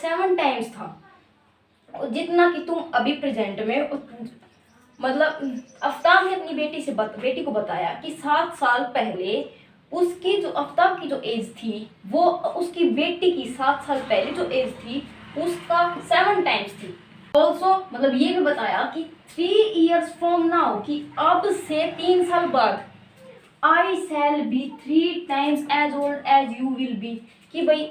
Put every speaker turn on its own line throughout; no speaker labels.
7 times था जितना कि तुम अभी प्रेजेंट में। मतलब आफ्ताब ने अपनी बेटी को बताया कि 7 साल पहले उसकी जो आफ्ताब की जो एज थी वो उसकी बेटी की 7 साल पहले जो एज थी उसका 7 टाइम्स थी। ऑल्सो मतलब ये भी बताया कि 3 years फ्रॉम नाउ, कि अब से 3 साल बाद, I shall be 3 times as old as you will be, कि भाई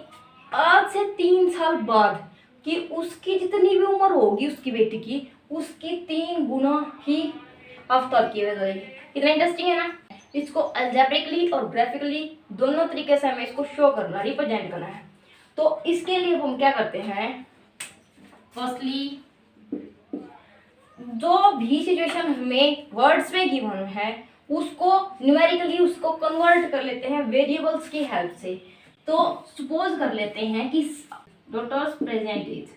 आज से 3 साल बाद कि उसकी जितनी भी उम्र होगी उसकी बेटी की, उसकी 3 गुना ही आफ्ताब की एज होगी। कितना इंटरेस्टिंग है ना। इसको अल्जेब्रिकली और ग्राफिकली दोनों तरीके से हमें इसको शो करना, रिप्रेजेंट करना है। तो इसके लिए हम क्या करते हैं, फर्स्टली जो भी सिचुएशन हमें वर्ड्स में गिवन है उसको न्यूमेरिकली उसको कन्वर्ट कर लेते हैं वेरिएबल्स की हेल्प से। तो सपोज कर लेते हैं कि डॉटर्स प्रेजेंट एज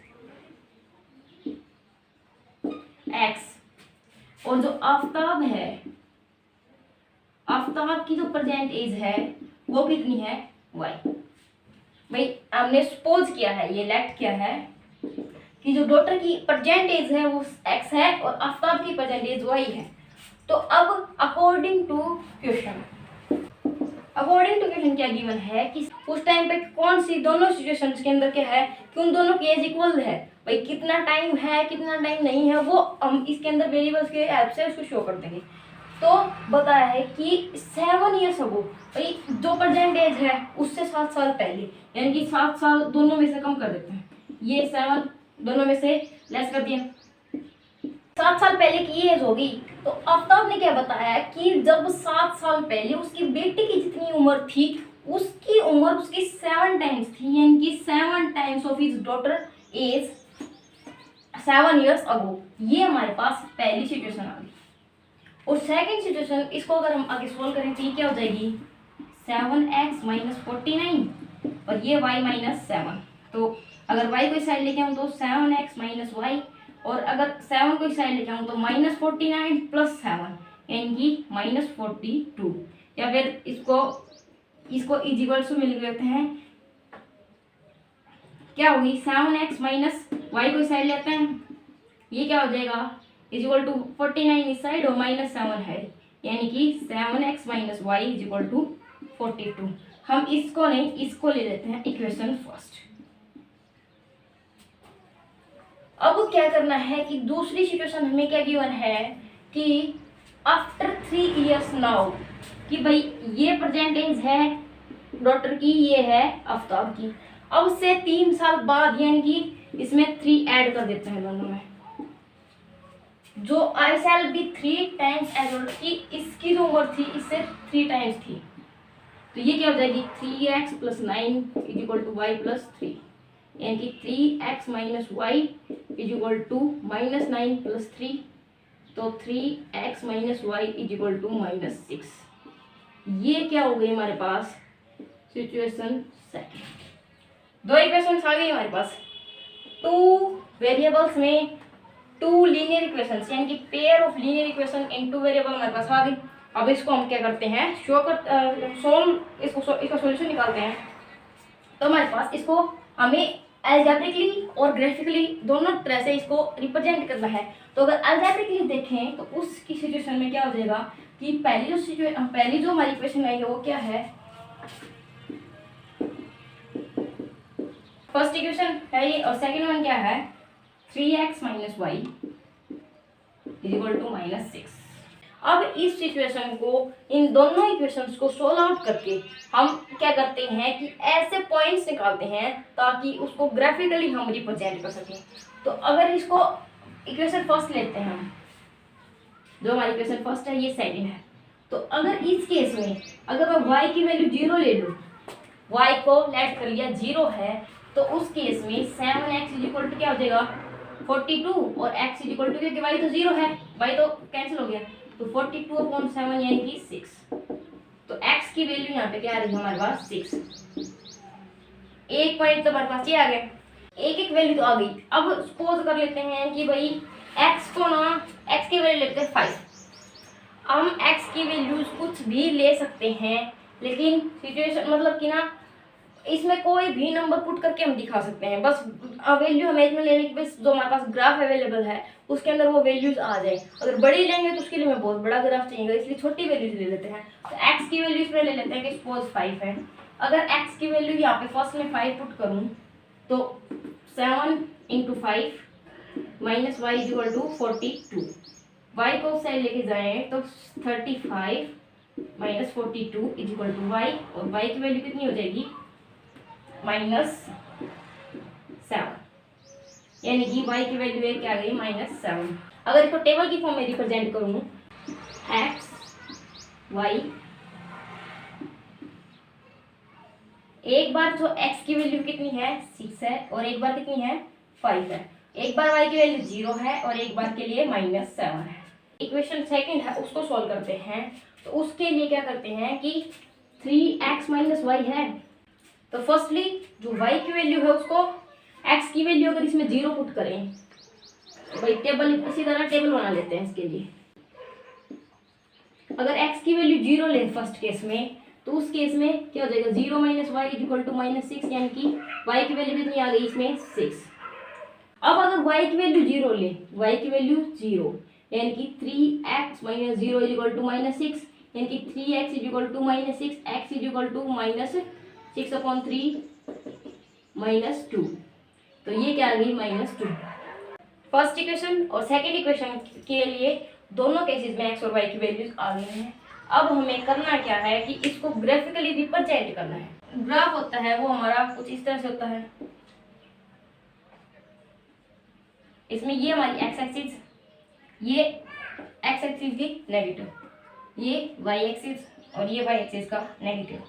x और जो आफ्ताब है, आफ्ताब की जो प्रेजेंट एज है वो कितनी है, y। भाई हमने सपोज किया है, ये लेट किया है कि जो डॉटर की प्रेजेंट एज है वो x है और आफ्ताब की प्रेजेंट एज y है। तो अब अकॉर्डिंग टू क्वेश्चन क्या गिवन है कि उस टाइम पे कौन सी दोनों सिचुएशंस के अंदर क्या है कि उन दोनों की एज इक्वल है। भाई कितना टाइम है कितना टाइम नहीं है वो हम इसके अंदर वेरिएबल्स के हेल्प से उसको शो कर देंगे। तो बताया है कि 7 years अगो, भाई जो प्रेजेंट एज है उससे 7 साल पहले, यानी कि 7 साल दोनों में से कम कर देते हैं, ये 7 दोनों में से लेस कर दिया, 7 साल पहले की एज होगी। तो आफ्ताब ने क्या बताया कि जब 7 साल पहले उसकी बेटी की जितनी उम्र थी उसकी उम्र उसकी 7 टाइम्स थी, यानी कि 7 times of his daughter age 7 years ago. ये हमारे पास पहली सिचुएशन आ गई। और सेकंड सिचुएशन, इसको अगर हम आगे सोल्व करें तो ये क्या हो जाएगी, 7x - 49 और ये y - 7। तो अगर y को इस साइड लेके आऊँ तो 7x - y, और अगर 7 को इस साइड लेके आऊँ तो -49 + 7 यानी कि -42। या फिर इसको इज इक्वल टू मिल लेते हैं, क्या होगी 7x - y को इस साइड लेते हैं, ये क्या हो जाएगा इज इक्वल टू 49 इस साइड और -7 है, यानी कि 7x - y is equal to 42। हम इसको नहीं इसको ले लेते हैं इक्वेशन फर्स्ट। अब क्या करना है कि दूसरी सिचुएशन हमें क्या गिवन है कि आफ्टर 3 years नाउ, कि भाई ये प्रेजेंट एज है डॉटर की, ये है आफ्ताब की। अब से 3 साल बाद, यानी कि इसमें 3 ऐड कर देते हैं दोनों में, जो I shall be 3 times as old, की इसकी जो उम्र थी इससे 3 टाइम्स थी। तो ये क्या हो जाएगी 3x + 9 is equal to y + 3, यानी कि 3x - y is equal to -9 + 3, तो 3x - y is equal to -6। ये क्या हो गई हमारे पास सिचुएशन सेकंड। 2 इक्वेशंस आ गई हमारे पास, 2 वेरिएबल्स में 2 लीनियर इक्वेशंस, यानी कि pair of linear equation in 2 variable हमारे पास आ गई। अब इसको हम क्या करते हैं इसका सॉल्यूशन निकालते हैं। तो हमारे पास इसको हमें अलजेब्रिकली और ग्राफिकली दोनों तरह से इसको रिप्रेजेंट करना है। तो अगर अलजेब्रिकली देखें तो उसकी सिचुएशन में क्या हो जाएगा कि पहली जो हमारी इक्वेशन आई है वो क्या है, फर्स्ट इक्वेशन है ये, और सेकंड वन क्या है 3x - y is equal to -6। अब इस सिचुएशन को, इन दोनों इक्वेशंस को सोल्व आउट करके हम क्या करते हैं कि ऐसे पॉइंट्स निकालते हैं ताकि उसको ग्राफिकली हम रिप्रेजेंट कर सकें। तो अगर इसको इक्वेशन फर्स्ट लेते हैं हम, जो हमारी इक्वेशन फर्स्ट है ये सेकंड है, तो अगर इस केस में अगर मैं y की वैल्यू 0 ले लूँ, y को लेट कर लिया 0 है, तो उस केस में 7x इज इक्वल टू क्या हो जाएगा 42 और x इज इक्वल टू, क्योंकि y तो 0 है, y तो कैंसिल हो गया, तो 42/7 यानी कि 6। तो x की वैल्यू यहाँ पे क्या आ रही है हमारे पास 6। एक पॉइंट तो हमारे पास ये आ गया, एक वैल्यू तो आ गई। अब सपोज कर लेते हैं कि भाई x को ना, x की वैल्यू लेते हैं 5। हम x की वैल्यूज कुछ भी ले सकते हैं, लेकिन सिचुएशन मतलब कि ना इसमें कोई भी नंबर पुट करके हम दिखा सकते हैं, बस वैल्यू हमें इसमें लेने की, बस जो हमारे पास ग्राफ अवेलेबल है उसके अंदर वो वैल्यूज आ जाए। अगर बड़ी लेंगे तो उसके लिए हमें बहुत बड़ा ग्राफ चाहिए, इसलिए छोटी वैल्यूज ले लेते हैं। तो x की वैल्यू इसमें ले लेते हैं कि सपोज 5 है। अगर x की वैल्यू यहाँ पे फर्स्ट में 5 पुट करूँ तो 7 × 5 minus y equal to 42। y को साइड लेके जाएं तो 35 माइनस 42 इक्वल टू वाई, और y की वैल्यू कितनी हो जाएगी -7, यानी कि y की वैल्यू क्या आ गई -7। अगर इसको टेबल की फॉर्म में रिप्रेजेंट करूं x y, एक बार जो x की वैल्यू कितनी है 6 है और एक बार कितनी है 5 है, एक बार y की वैल्यू 0 है और एक बार के लिए -7 है। इक्वेशन सेकंड है उसको सॉल्व करते हैं। तो उसके लिए क्या करते हैं कि 3x - y है, तो फर्स्टली जो y की वैल्यू है उसको x की वैल्यू अगर इसमें 0 पुट करें, तो भाई टेबल इसी तरह टेबल बना लेते हैं इसके लिए। अगर x की वैल्यू 0 ले फर्स्ट केस में, तो उस केस में क्या हो जाएगा 0 - y इक्वल टू -6, यानी कि y की वैल्यू कितनी आ गई इसमें 6। अब अगर y की वैल्यू 0 ले, y की वैल्यू 0 यानी कि 3x - 0 इक्वल टू -6, यानी कि 3x equal to -6, x equal to -6/3 -2, तो ये क्या आ गई -2। फर्स्ट इक्वेशन और सेकंड इक्वेशन के लिए दोनों केसेस में x और y की वैल्यूज आ गई हैं। अब हमें करना क्या है कि इसको ग्राफिकली रिप्रेजेंट करना है। ग्राफ होता है वो हमारा कुछ इस तरह से होता है, इसमें ये हमारी x एक्सिस, ये x एक्सिस की नेगेटिव, ये y एक्सिस और ये y एक्सिस का नेगेटिव,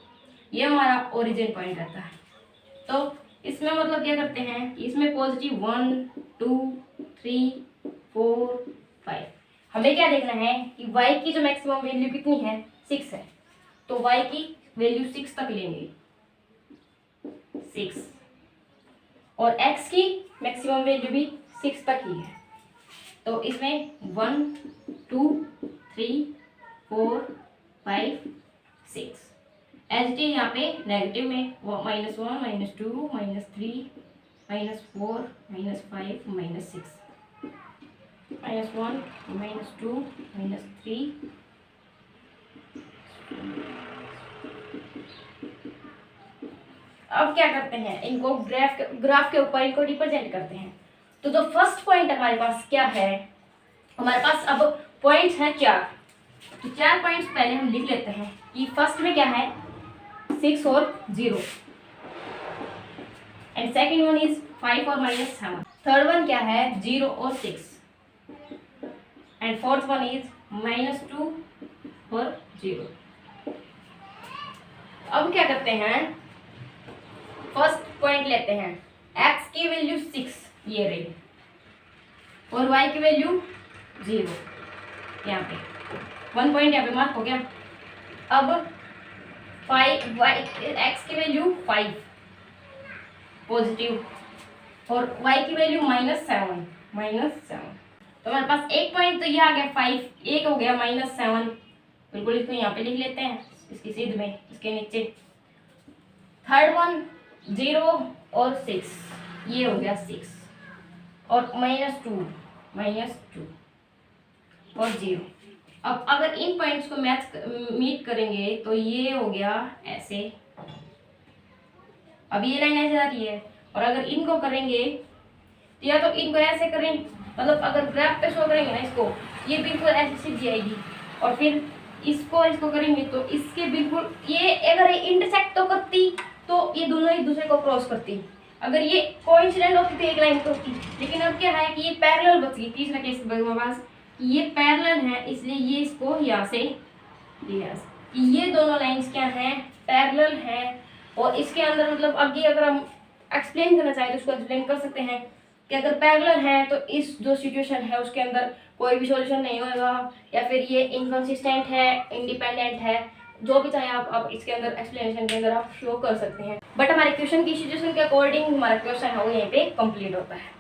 ये हमारा ओरिजिन पॉइंट रहता है। तो इसमें मतलब क्या करते हैं, इसमें पॉजिटिव 1 2 3 4 5, हमें क्या देखना है कि y की जो मैक्सिमम वैल्यू कितनी है 6 है, तो y की वैल्यू 6 तक लेंगे 6, और x की मैक्सिमम वैल्यू भी 6 तक ही है, तो इसमें 1 2 3 4 5 6 एज इट इज यहाँ पे नेगेटिव में -1 -2 -3 -4 -5 -6 -1 -2 -3। अब क्या करते हैं, इनको ग्राफ के ऊपर इनको रिप्रेजेंट करते हैं। तो जो फर्स्ट पॉइंट हमारे पास क्या है, हमारे पास अब पॉइंट्स हैं 4, तो 4 पॉइंट्स पहले हम लिख लेते हैं कि फर्स्ट में क्या है 6 और 0, एंड सेकेंड वन इज 5 और -7, थर्ड वन क्या है 0 और 6, एंड फोर्थ वन इज -2 और 0। अब क्या करते हैं, फर्स्ट पॉइंट लेते हैं, x की वैल्यू 6 ये रही और y की वैल्यू 0, यहाँ पे 1 पॉइंट यहाँ पे मार्क हो गया। अब x की वैल्यू 5 पॉजिटिव और y की वैल्यू -7, तो हमारे पास एक पॉइंट तो ये आ गया 5, एक हो गया -7, बिल्कुल इसको यहाँ पे लिख लेते हैं इसकी सीध में, इसके नीचे। थर्ड वन 0 और 6, ये हो गया 6 और -2 और 0। अब अगर इन पॉइंट्स को मीट करेंगे तो ये हो गया ऐसे, अब ये लाइन ऐसे आ रही है, और अगर इनको करेंगे तो या तो इनको ऐसे करें, मतलब अगर ग्राफ पे शो करेंगे ना इसको, ये बिल्कुल ऐसे सीधी आएगी, और फिर इसको करेंगे तो इसके बिल्कुल ये अगर ये इंटरसेक्ट तो करती तो ये दोनों एक दूसरे को क्रॉस करती, अगर ये कोइंसिडेंट होती थी एक लाइन तो होती, लेकिन अब क्या है कि ये पैरेलल बच गई। तीसरा केस मेरे पास ये पैरेलल है, इसलिए ये इसको यहाँ से दिया कि ये दोनों लाइंस क्या हैं पैरेलल हैं, और इसके अंदर मतलब आगे अगर हम एक्सप्लेन करना चाहें तो उसको एक्सप्लेन कर सकते हैं कि अगर पैरेलल है तो इस जो सिचुएशन है उसके अंदर कोई भी सॉल्यूशन नहीं होगा, या फिर ये इनकंसिस्टेंट है, इंडिपेंडेंट है, जो भी चाहे आप इसके अंदर एक्सप्लेनेशन के अंदर आप शो कर सकते हैं। बट हमारे क्वेश्चन की सिचुएशन के अकॉर्डिंग हमारा क्वेश्चन है वो यहीं पे कंप्लीट होता है।